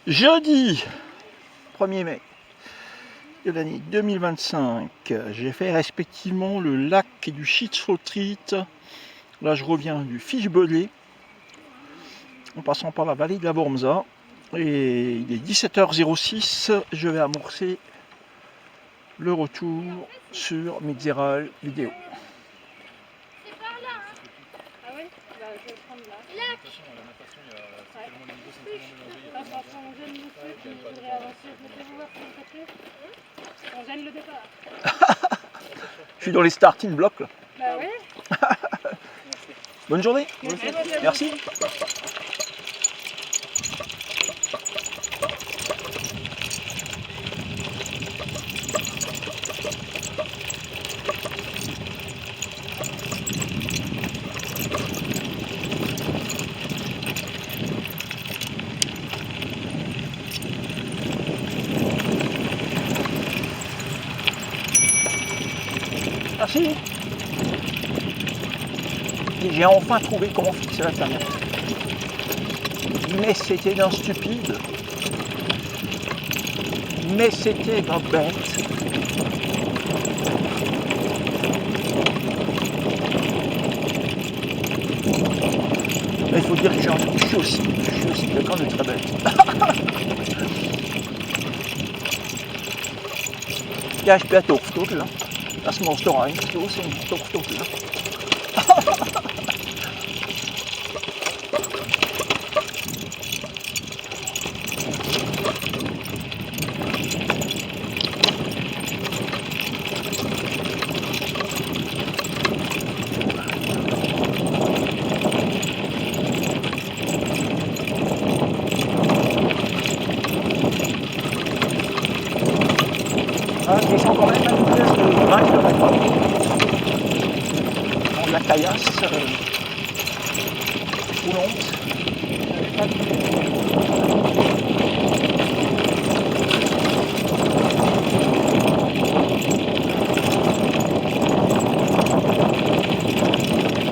Jeudi 1er mai de l'année 2025, j'ai fait respectivement le lac du Chitz-Flottrit. Là je reviens du Fischböllé en passant par la vallée de la Wormsa, et il est 17h06. Je vais amorcer le retour sur Midzeral vidéo. C'est par là, hein. Ah oui, bah, je vais prendre là. Lac. On gêne le truc, il faudrait avancer. Mettez-vous voir sur le côté. On gêne le départ. Je suis dans les starting blocks là. Bah oui. Bonne journée. Merci. Merci. Et j'ai enfin trouvé comment fixer la caméra. Mais c'était d'un stupide. Mais c'était d'un bête. Mais il faut dire que je suis aussi quelqu'un de très bête. Ja, ich bin Dorfdudel. Das musst du reinstoßen, Dorfdudel. Ah, je descends quand même à une vitesse de 20 km/h. Dans de la caillasse roulante.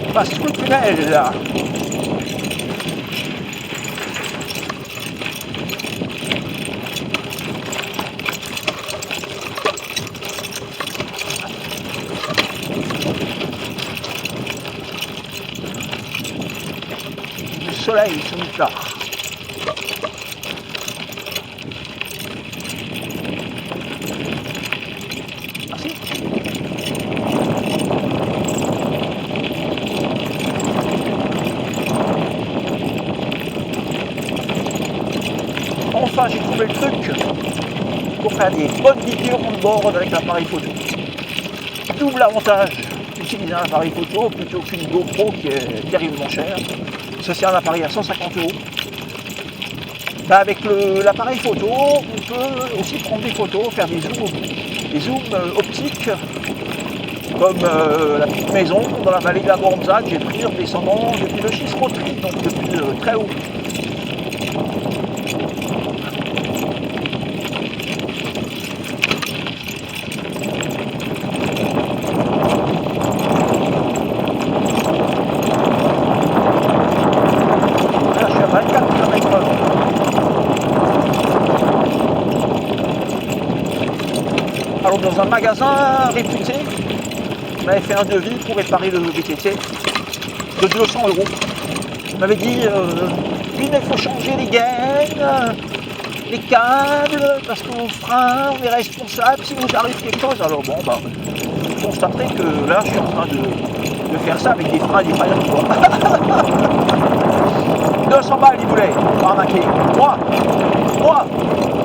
On passe sous le tunnel là. Le soleil se nous tard. Merci. Enfin, j'ai trouvé le truc pour faire des bonnes vidéos on board avec l'appareil photo. Double avantage d'utiliser un appareil photo plutôt qu'une GoPro qui est terriblement chère. Ça, c'est un appareil à 150 €. Bah, avec l'appareil photo, on peut aussi prendre des photos, faire des zooms optiques, comme la petite maison dans la vallée de la Wormsa que j'ai pris en descendant depuis le Chitz-Flottrit, donc depuis très haut. Là, je suis à 24 km/h. Alors, dans un magasin réputé, on m'avait fait un devis pour réparer le VTT de 200 €. On m'avait dit oui, mais il faut changer les gaines, les câbles, parce qu'au frein, on est responsable si vous arrive quelque chose. Alors bon, bah, vous constaterez que là, je suis en train de faire ça avec des freins défaillants, quoi. 200 balles, il voulait, pas remarquer. Moi,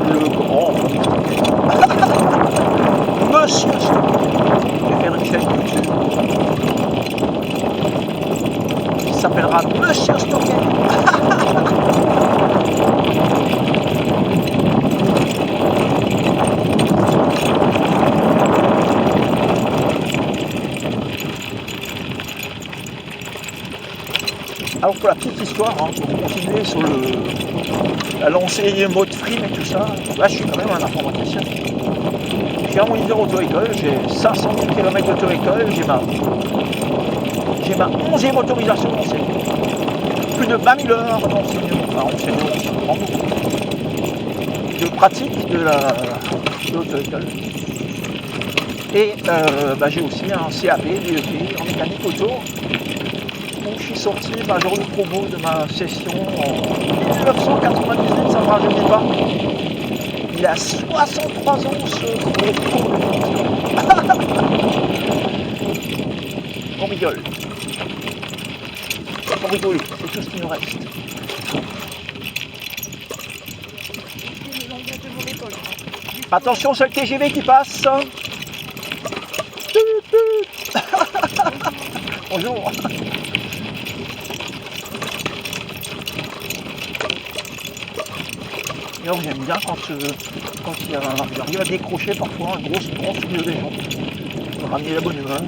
le grand Monsieur Stock. Je vais faire une chaîne YouTube qui s'appellera Monsieur Stocker. Alors pour la petite histoire, hein, pour continuer sur la lancée mode free et tout ça, là je suis quand même un informaticien. J'ai un moniteur auto-école, j'ai 500 000 km d'auto-école, j'ai ma 11e autorisation d'enseignement. Plus de 20 000 heures d'enseignement, enfin enseignement, pratique de l'auto-école. Et j'ai aussi un CAP, DEP en mécanique auto. Donc je suis sorti jour de promo de ma session en 1998, ça ne me rajeunit pas. Il a 63 ans ce gros. On rigole. Faut rigoler, c'est tout ce qui nous reste. Attention, c'est le TGV qui passe. Bonjour. Et alors j'aime bien quand j'arrive à décrocher parfois un gros sport au milieu des gens. Pour ramener la bonne humeur.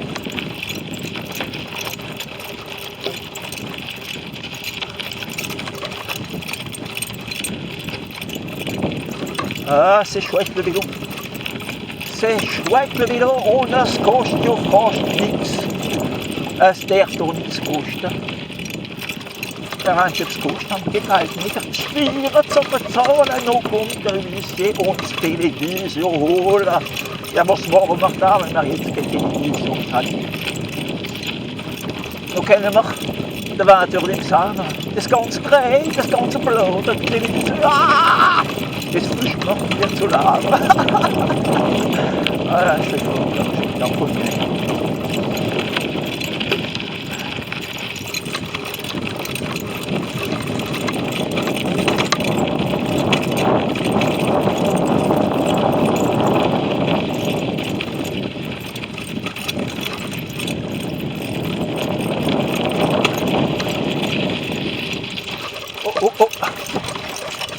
Ah, c'est chouette le vélo. C'est chouette le vélo. Und das kostet ja fast nichts. Es darf doch nichts kosten. Daran es kostet, geht halt nicht. Schwierig zu bezahlen, noch kommt der Huissier und die Television holen. Ja, was morgen macht da, wenn wir jetzt keine Television haben? Noch kennen wir de waterlim samen. Das ganze Gerät, das ganze Blut, die Television. Ah! Das frisst noch wieder zu laut. Ah, das ist gut. Oh,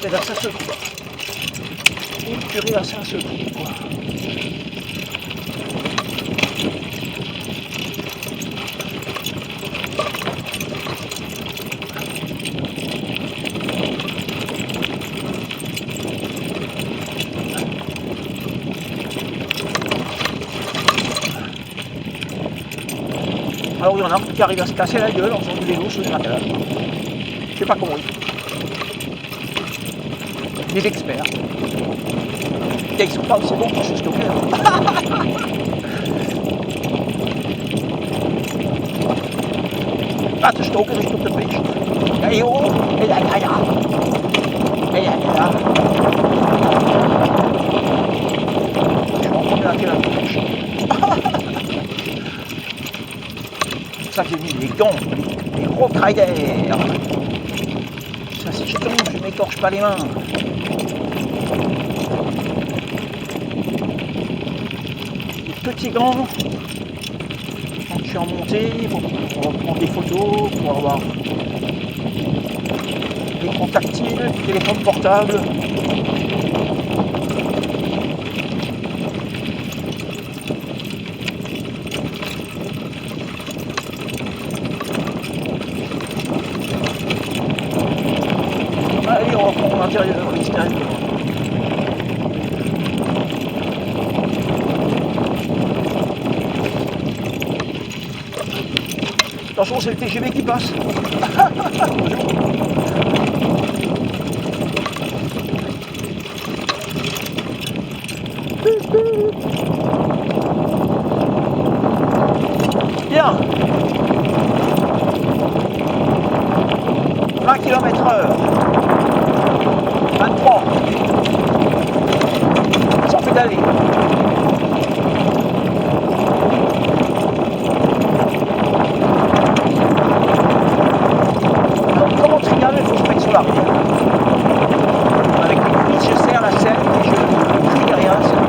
c'est là, ça se trouve. Une purée à ça se trouve, quoi. Alors il y en a un qui arrive à se casser la gueule en faisant du vélo sur les matériels. Je sais pas comment il fait. Des experts. Et ils sont pas aussi bons pour se stocker. Ah, te stoken is op de beest. Hé joh, ja. Je m'en prends la touche. C'est ça que j'ai mis les gants, les gros riders. Ça, si je tombe, je m'écorche pas les mains. Les petits gants. Quand je suis en montée, pour prendre des photos, pour avoir l'écran tactile, téléphone portable. Allez, on reprend l'intérieur, l'extérieur. Attention, c'est le TGV qui passe. Bien. 20 km/h. 23. Sans pédaler. Comment trial, il faut que je mette sur l'arrière. Avec les cuisses, je serre la selle et je crie derrière la selle.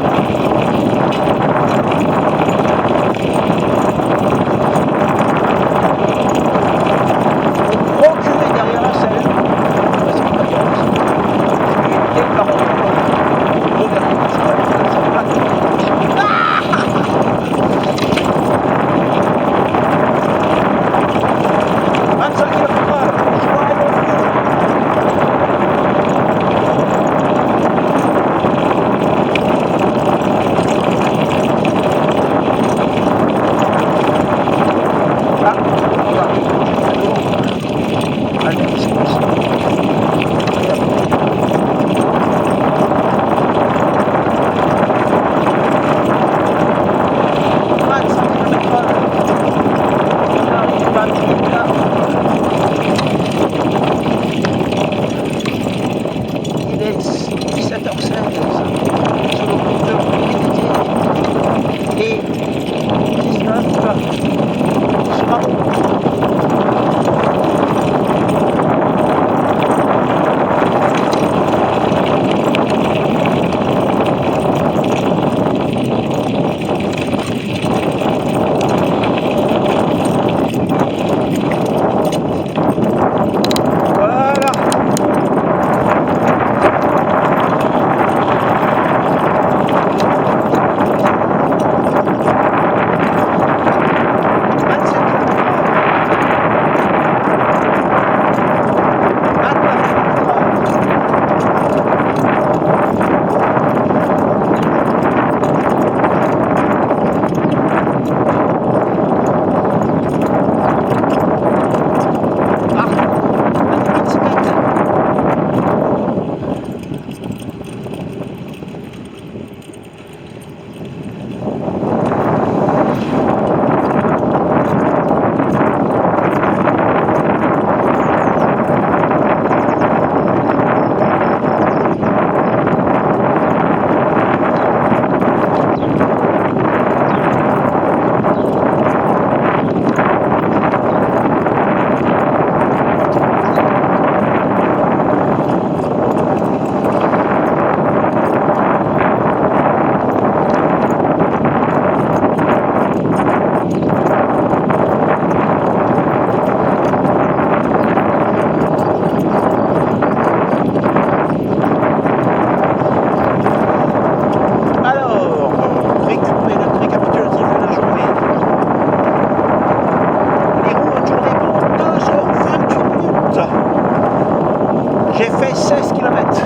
16 km.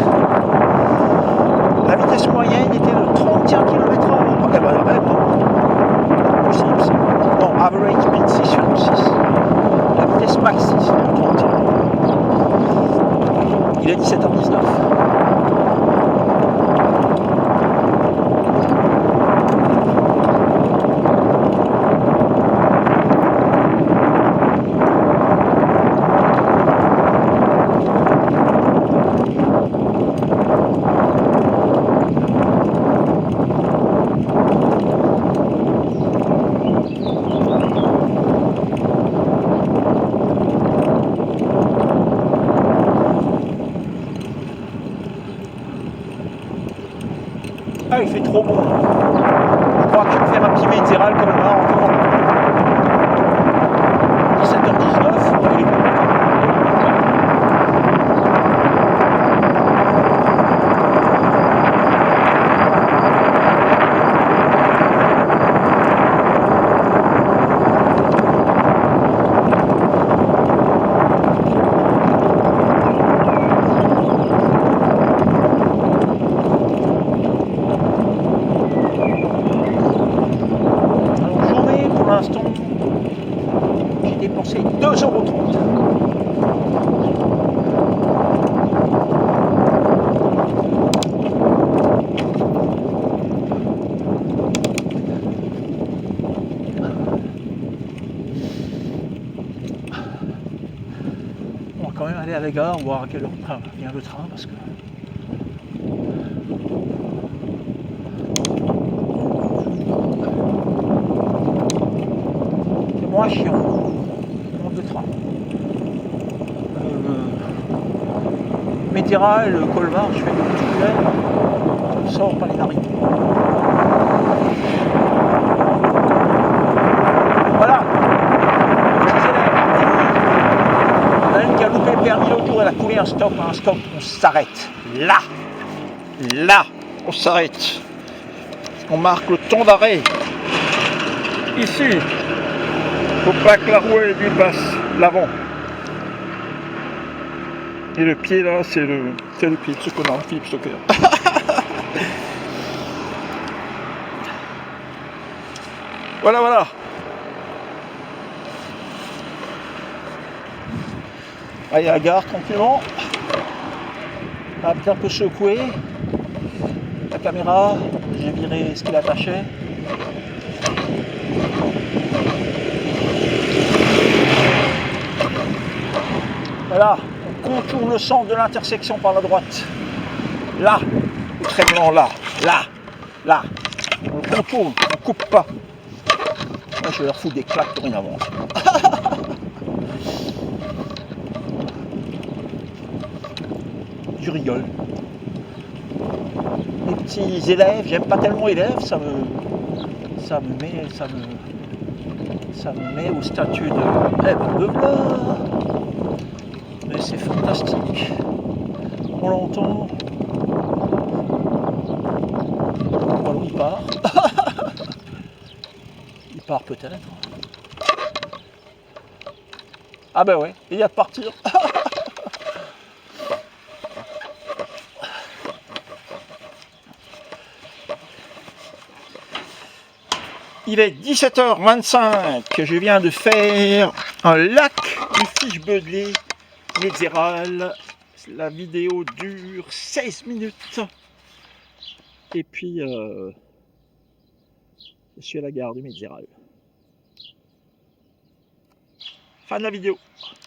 La vitesse moyenne était de 31 km/h. Eh ben, non, possible ça. Non, average speed 6,6. La vitesse maxi, c'est de 31. Il est 17h19. Ah, il fait trop bon. Je crois que je vais faire un petit médiéral comme là encore. 17h19. Il est bon. Pour l'instant, j'ai dépensé 2,30 €. On va quand même aller à la gare, voir à quelle heure vient le train parce que. C'est moins chiant. On monte le train. Médéral, le Colmar, je fais des petits tunnels, je sors par les narines. Voilà. Petits élèves. Qui a loupé le permis l'autre jour, elle a coulé un stop, on s'arrête. Là, on s'arrête. On marque le temps d'arrêt. Ici. Faut pas que la roue elle lui passe l'avant. Et le pied là, c'est le pied de ce connard, Philippe Stocker. Voilà. Allez à la gare tranquillement. On va un peu secouer. La caméra, j'ai viré ce qu'il attachait. Voilà, on contourne le centre de l'intersection par la droite. Là, le trait blanc, là. On le contourne, on coupe pas. Moi, je vais leur foutre des claques pour une avance. Je rigole. Les petits élèves, j'aime pas tellement élèves, ça me met au statut de eh ben le voilà. Mais c'est fantastique. On l'entend. Voilà, il part. Il part peut-être. Ah ben ouais, il y a de partir. Il est 17h25, je viens de faire un lac du Fiche Beudelé médiéral. La vidéo dure 16 minutes. Et puis, je suis à la gare du Médiéral. Fin de la vidéo.